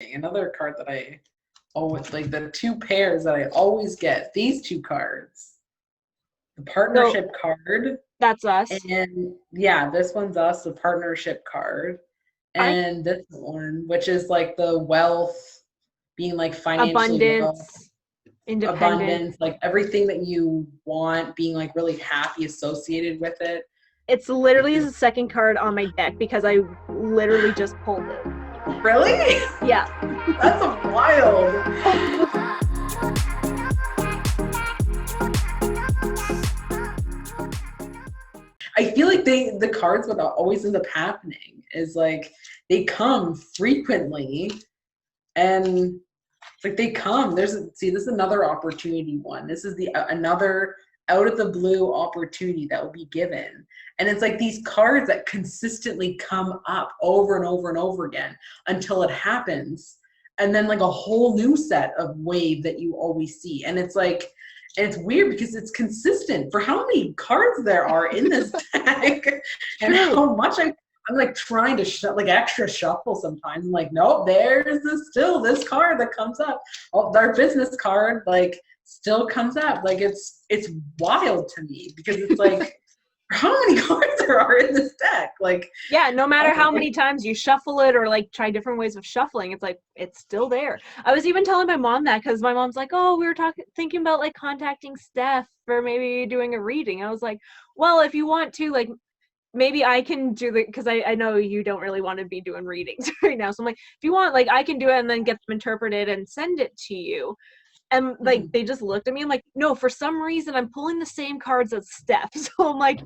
Another card that I always like, the two pairs that I always get, these two cards. The So partnership card, that's us. and yeah, this one's us, the partnership card. I And this one, which is like the wealth, being like financially well, abundance, independence. abundance, like everything that you want, being like really happy associated with it. It's literally the second card on my deck because I literally just pulled it. Really? Yeah. That's a wild. I feel like the cards, what always end up happening is like they come frequently, and it's like they come. This is another opportunity one. This is the another out of the blue opportunity that will be given. And it's like these cards that consistently come up over and over and over again until it happens. And then like a whole new set of wave that you always see. And it's like, and it's weird because it's consistent for how many cards there are in this deck and how much I'm like trying to like extra shuffle sometimes. I'm like, nope, there's still this card that comes up. Oh, our business card like still comes up. Like it's wild to me because it's like how many cards there are in this deck. Like yeah, no matter how many times you shuffle it or like try different ways of shuffling, it's like it's still there. I was even telling my mom that because my mom's like, oh, we were thinking about like contacting Steph for maybe doing a reading. I was like, well, if you want to, like maybe I can do the, because I know you don't really want to be doing readings right now. So I'm like, if you want, like I can do it and then get them interpreted and send it to you. And like they just looked at me. I'm like, no, for some reason I'm pulling the same cards as Steph. So I'm like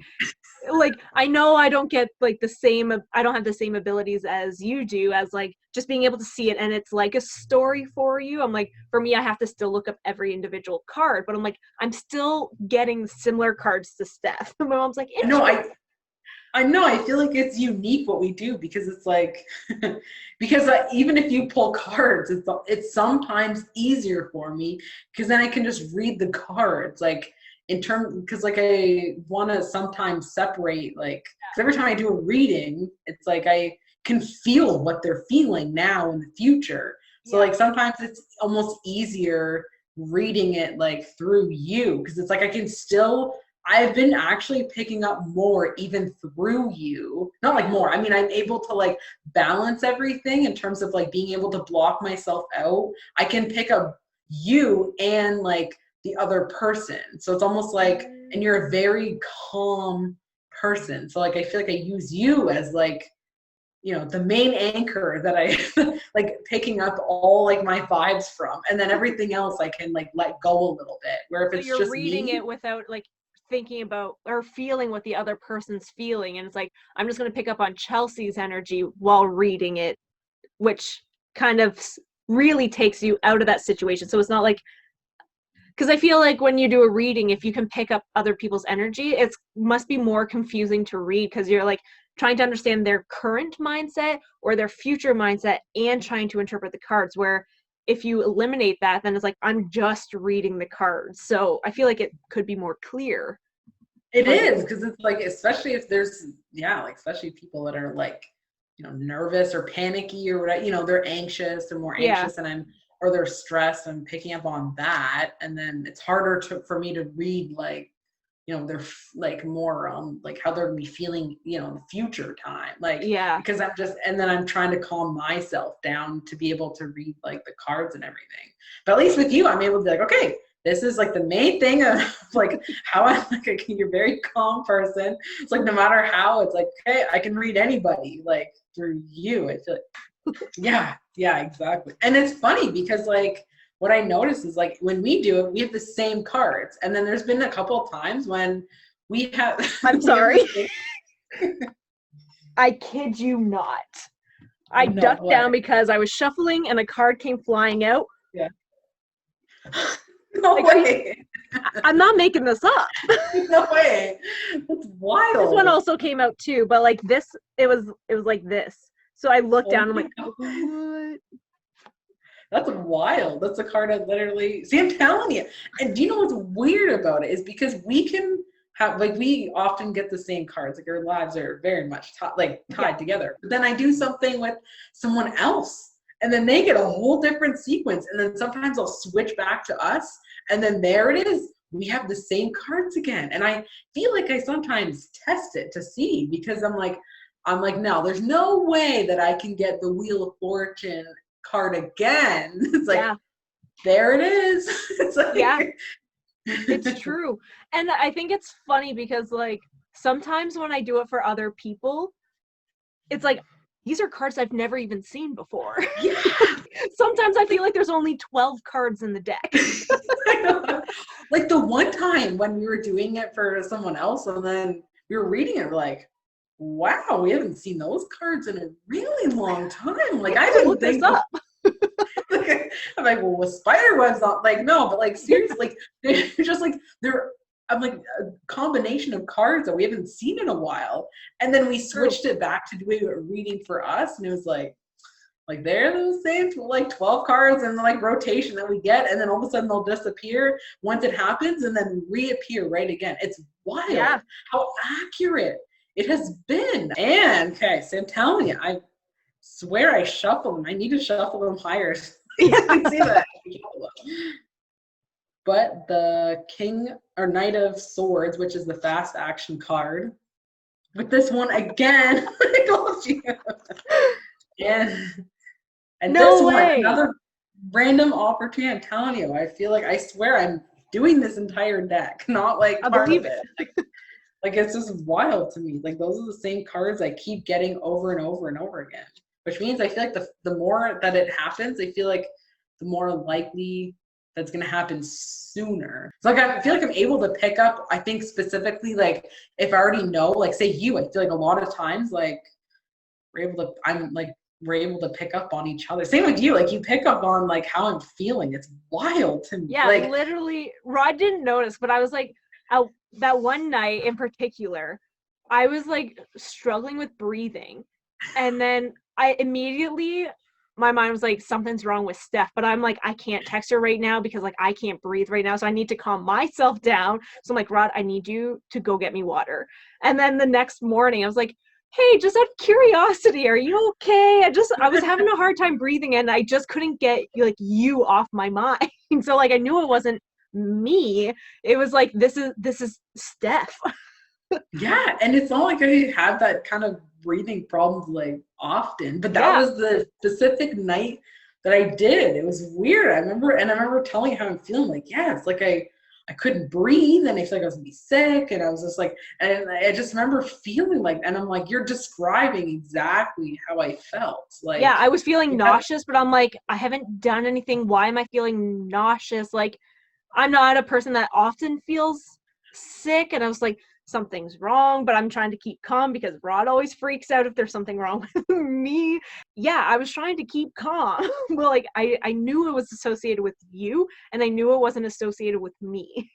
I know I don't get like I don't have the same abilities as you do, as like just being able to see it and it's like a story for you. I'm like, for me, I have to still look up every individual card, but I'm like, I'm still getting similar cards to Steph. And my mom's like, no, I know. I feel like it's unique what we do because it's like, because even if you pull cards, it's sometimes easier for me because then I can just read the cards. Like in terms, because like I want to sometimes separate, like, 'cause every time I do a reading, it's like I can feel what they're feeling now in the future. So like sometimes it's almost easier reading it like through you because it's like I can still. I've been actually picking up more even through you. Not like more. I mean, I'm able to like balance everything in terms of like being able to block myself out. I can pick up you and like the other person. So it's almost like, and you're a very calm person. So like I feel like I use you as like, you know, the main anchor that I like picking up all like my vibes from. And then everything else I can like let go a little bit. Where if so it's you're just reading me, it without like thinking about or feeling what the other person's feeling, and it's like I'm just going to pick up on Chelsea's energy while reading it, which kind of really takes you out of that situation. So it's not like, because I feel like when you do a reading, if you can pick up other people's energy, it must be more confusing to read because you're like trying to understand their current mindset or their future mindset and trying to interpret the cards, where if you eliminate that, then it's like I'm just reading the cards. So I feel like it could be more clear. it is because it's like, especially if there's, yeah, like especially people that are like, you know, nervous or panicky or whatever, you know, they're anxious, they're more anxious, and or they're stressed. I'm picking up on that, and then it's harder for me to read like, you know, they're like more like how they're gonna be feeling, you know, in the future time, like because I'm just, and then I'm trying to calm myself down to be able to read like the cards and everything. But at least with you, I'm able to be like, okay, this is like the main thing of like how I'm like you're a very calm person. It's like no matter how, it's like, okay, I can read anybody like through you. I feel like, yeah, exactly. And it's funny because like what I notice is like when we do it, we have the same cards. And then there's been a couple of times when we have I'm sorry. I kid you not. I ducked down because I was shuffling and a card came flying out. Yeah. No way. I'm not making this up. No way. That's wild. This one also came out too, but like this, it was like this. So I looked down and I'm like, what? That's wild. That's a card I literally see. I'm telling you. And do you know what's weird about it is because we can have like we often get the same cards. Like our lives are very much tied together. But then I do something with someone else, And then they get a whole different sequence. And then sometimes I'll switch back to us. And then there it is. We have the same cards again. And I feel like I sometimes test it to see, because I'm like, no, there's no way that I can get the Wheel of Fortune card again. It's like, Yeah. there it is. It's like, Yeah. It's true. And I think it's funny because like sometimes when I do it for other people, it's like, these are cards I've never even seen before. Yeah. Sometimes I feel like there's only 12 cards in the deck. Like the one time when we were doing it for someone else, and then we were reading it, we're like, wow, we haven't seen those cards in a really long time. Like I didn't Look think this up. I'm like, well, with spider webs not like, no, but like seriously, like they're just like I'm like a combination of cards that we haven't seen in a while. And then we switched it back to doing a reading for us, and it was like they're those same like 12 cards in the like rotation that we get, and then all of a sudden they'll disappear once it happens and then reappear right again. It's wild how accurate it has been. And okay, so I'm telling you, I swear I shuffle them. I need to shuffle them higher. You can see that. But the King or Knight of Swords, which is the fast action card, with this one again, I told you. And No this way. one, another random opportunity. I'm telling you, I feel like I swear I'm doing this entire deck, not like part of it. Like it's just wild to me. Like those are the same cards I keep getting over and over and over again. Which means I feel like the more that it happens, I feel like the more likely that's going to happen sooner. So like I feel like I'm able to pick up, I think specifically, like if I already know, like say you, I feel like a lot of times like we're able to pick up on each other. Same with you, like you pick up on like how I'm feeling. It's wild to me. Yeah, like literally, Rod didn't notice, but I was like, that one night in particular, I was like struggling with breathing. And then I immediately, my mind was like, something's wrong with Steph. But I'm like, I can't text her right now because like I can't breathe right now. So I need to calm myself down. So I'm like, Rod, I need you to go get me water. And then the next morning I was like, hey, just out of curiosity, are you okay? I was having a hard time breathing and I just couldn't get like you off my mind. So like I knew it wasn't me. It was like, this is Steph. Yeah, and it's not like I had that kind of breathing problems like often, but that was the specific night that I did. It was weird. I remember telling how I'm feeling. Like, yeah, it's like I couldn't breathe, and I feel like I was gonna be sick, and I was just like, and I just remember feeling like, and I'm like, you're describing exactly how I felt. Like, yeah, I was feeling nauseous, but I'm like, I haven't done anything. Why am I feeling nauseous? Like, I'm not a person that often feels sick, and I was like, something's wrong, but I'm trying to keep calm because Rod always freaks out if there's something wrong with me. Yeah, I was trying to keep calm. But like I knew it was associated with you, and I knew it wasn't associated with me.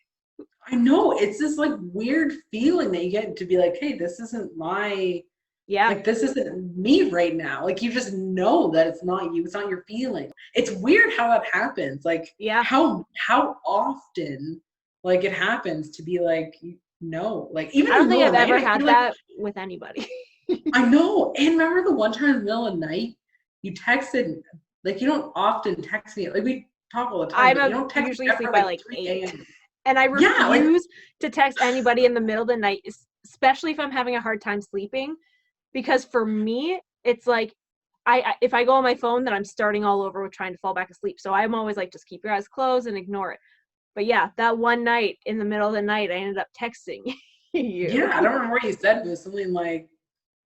I know, it's this like weird feeling that you get to be like, hey, this isn't my like this isn't me right now. Like you just know that it's not you, it's not your feeling. It's weird how that happens. Like how often like it happens to be like, no, like even I don't think I've night, ever had that with anybody. I know. And remember the one time in the middle of the night you texted, like you don't often text me, like we talk all the time, but you don't text usually me sleep after by like 3 8 a.m. And I refuse to text anybody in the middle of the night, especially if I'm having a hard time sleeping, because for me it's like if I go on my phone, then I'm starting all over with trying to fall back asleep. So I'm always like, just keep your eyes closed and ignore it. But yeah, that one night in the middle of the night, I ended up texting you. Yeah, I don't remember what you said, but it was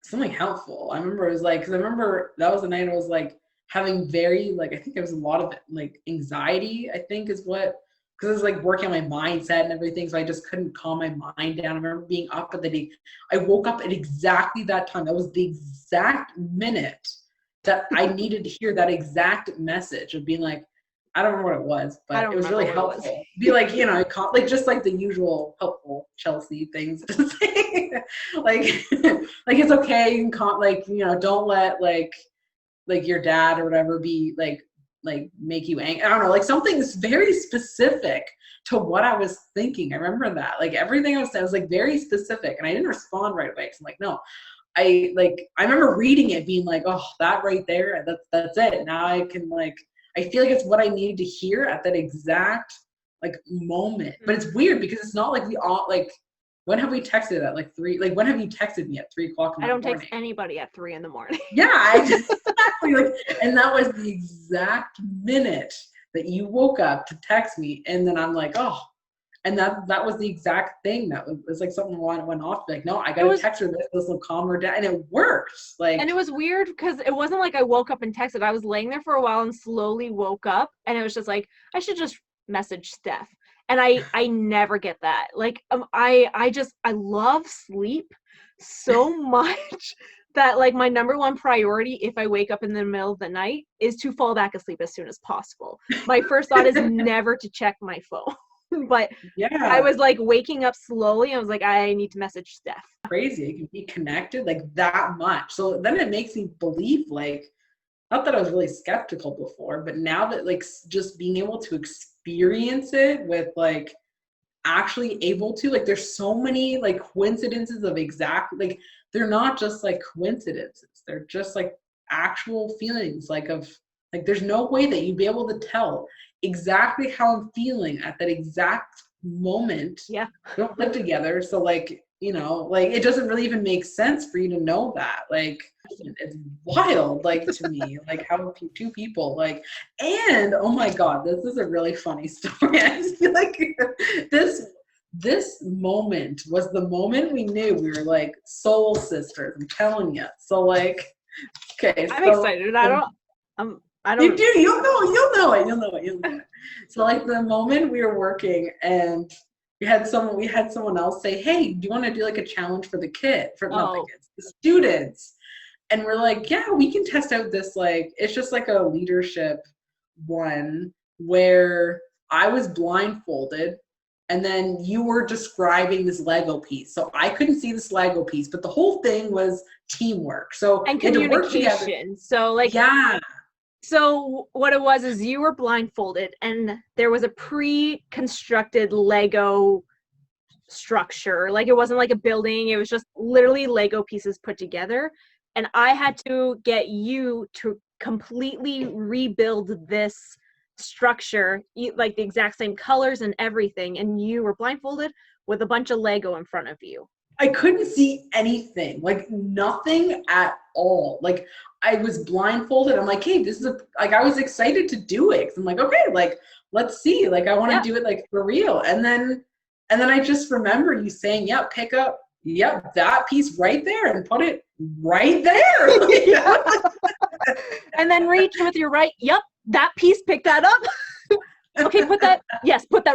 something helpful. I remember it was like, because I remember that was the night I was like having very like, I think there was a lot of like anxiety, I think is what, because it was like working on my mindset and everything, so I just couldn't calm my mind down. I remember being up at the day. I woke up at exactly that time. That was the exact minute that I needed to hear that exact message of being like, I don't remember what it was, but it was really helpful. Be like, you know, like just like the usual helpful Chelsea things to say. like it's okay. You can like, you know, don't let like your dad or whatever be like make you angry. I don't know, like something very specific to what I was thinking. I remember that. Like everything I was saying was like very specific, and I didn't respond right away. Cause I'm like, no, I remember reading it being like, oh, that right there, that's it. Now I can like, I feel like it's what I needed to hear at that exact like moment. But it's weird because it's not like we all like, when have we texted at like 3? Like when have you texted me at 3 o'clock in I the don't morning? text anybody at 3 in the morning. Yeah, exactly. Like, and that was the exact minute that you woke up to text me, and then I'm like, oh, and that was the exact thing that was like something went off. Like, no, I got to text her this will calm her down, and it worked. Like, and it was weird because it wasn't like I woke up and texted. I was laying there for a while and slowly woke up, and it was just like I should just message Steph. And I never get that. Like, I love sleep so much that like my number one priority if I wake up in the middle of the night is to fall back asleep as soon as possible. My first thought is never to check my phone. But yeah, I was like waking up slowly. I was like, I need to message Steph. Crazy. It can be connected like that much. So then it makes me believe, like, not that I was really skeptical before, but now that like just being able to experience it with like actually able to, like, there's so many like coincidences of exactly, like, they're not just like coincidences. They're just like actual feelings, like of like, there's no way that you'd be able to tell exactly how I'm feeling at that exact moment. Yeah. We don't live together. So like, you know, like it doesn't really even make sense for you to know that. Like, it's wild, like, to me, like how two people like, and oh my God, this is a really funny story. I just feel like this moment was the moment we knew we were like soul sisters. I'm telling you. So like, okay, I'm excited. I don't. You do. You'll know it. So like the moment we were working and we had someone else say, hey, do you want to do like a challenge for the kid, not the kids, the students? And we're like, yeah, we can test out this, like, it's just like a leadership one where I was blindfolded and then you were describing this Lego piece. So I couldn't see this Lego piece, but the whole thing was teamwork. So and communication. So like, yeah. So what it was is you were blindfolded and there was a pre-constructed Lego structure. Like, it wasn't like a building. It was just literally Lego pieces put together. And I had to get you to completely rebuild this structure, like the exact same colors and everything. And you were blindfolded with a bunch of Lego in front of you. I couldn't see anything, like nothing at all. Like, I was blindfolded. I'm like, hey, this is like, I was excited to do it. 'Cause I'm like, okay, like, let's see. Like, I want to do it like for real. And then I just remember you saying, yeah, pick up, yep, that piece right there and put it right there. And then reach with your right, yep, that piece, pick that up. Okay, put that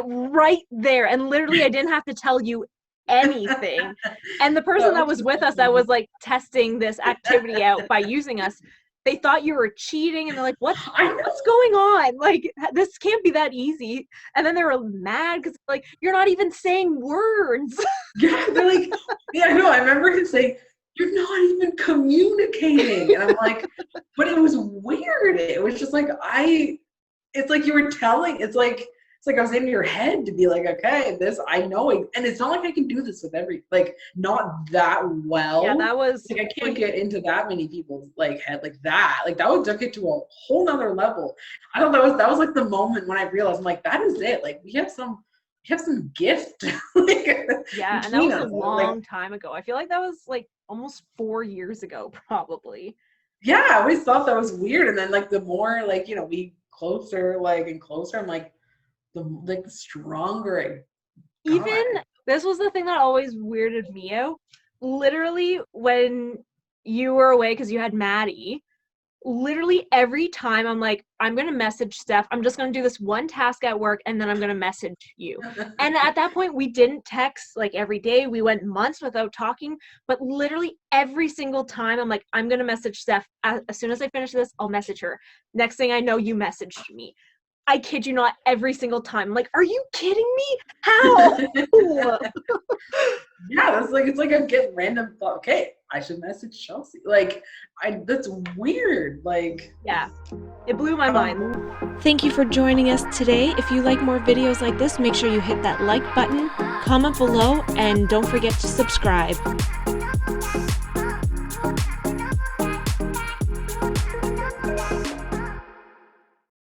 right there. And literally I didn't have to tell you anything. And the person that was with us that was like testing this activity out by using us, they thought you were cheating and they're like, what's going on? Like, this can't be that easy. And then they were mad because like, you're not even saying words. Yeah, they're like, yeah, I know. I remember him saying, you're not even communicating. And I'm like, but it was weird. It was just like, it's like you were telling, it's like I was in your head to be like, okay, this, I know it. And it's not like I can do this with like, not that well. Yeah, that was like, I can't get into that many people's like head like that. Like, that would took it to a whole nother level. I don't know, that was like the moment when I realized, I'm like, that is it. Like, we have some gift. Like, yeah, and that was a long time ago. I feel like that was like almost 4 years ago, probably. Yeah, I always thought that was weird. And then like the more like, you know, we closer, like, and closer, I'm like, the stronger it got. Even this was the thing that always weirded me out. Literally, when you were away because you had Maddie, literally every time I'm like, I'm gonna message Steph. I'm just gonna do this one task at work and then I'm gonna message you. And at that point, we didn't text like every day. We went months without talking, but literally every single time I'm like, I'm gonna message Steph. As soon as I finish this, I'll message her. Next thing I know, you messaged me. I kid you not, every single time. I'm like, are you kidding me? How? Yeah, it's like I'm getting random thought. Okay, I should message Chelsea. Like, that's weird. Like, yeah, it blew my mind. Thank you for joining us today. If you like more videos like this, make sure you hit that like button, comment below, and don't forget to subscribe.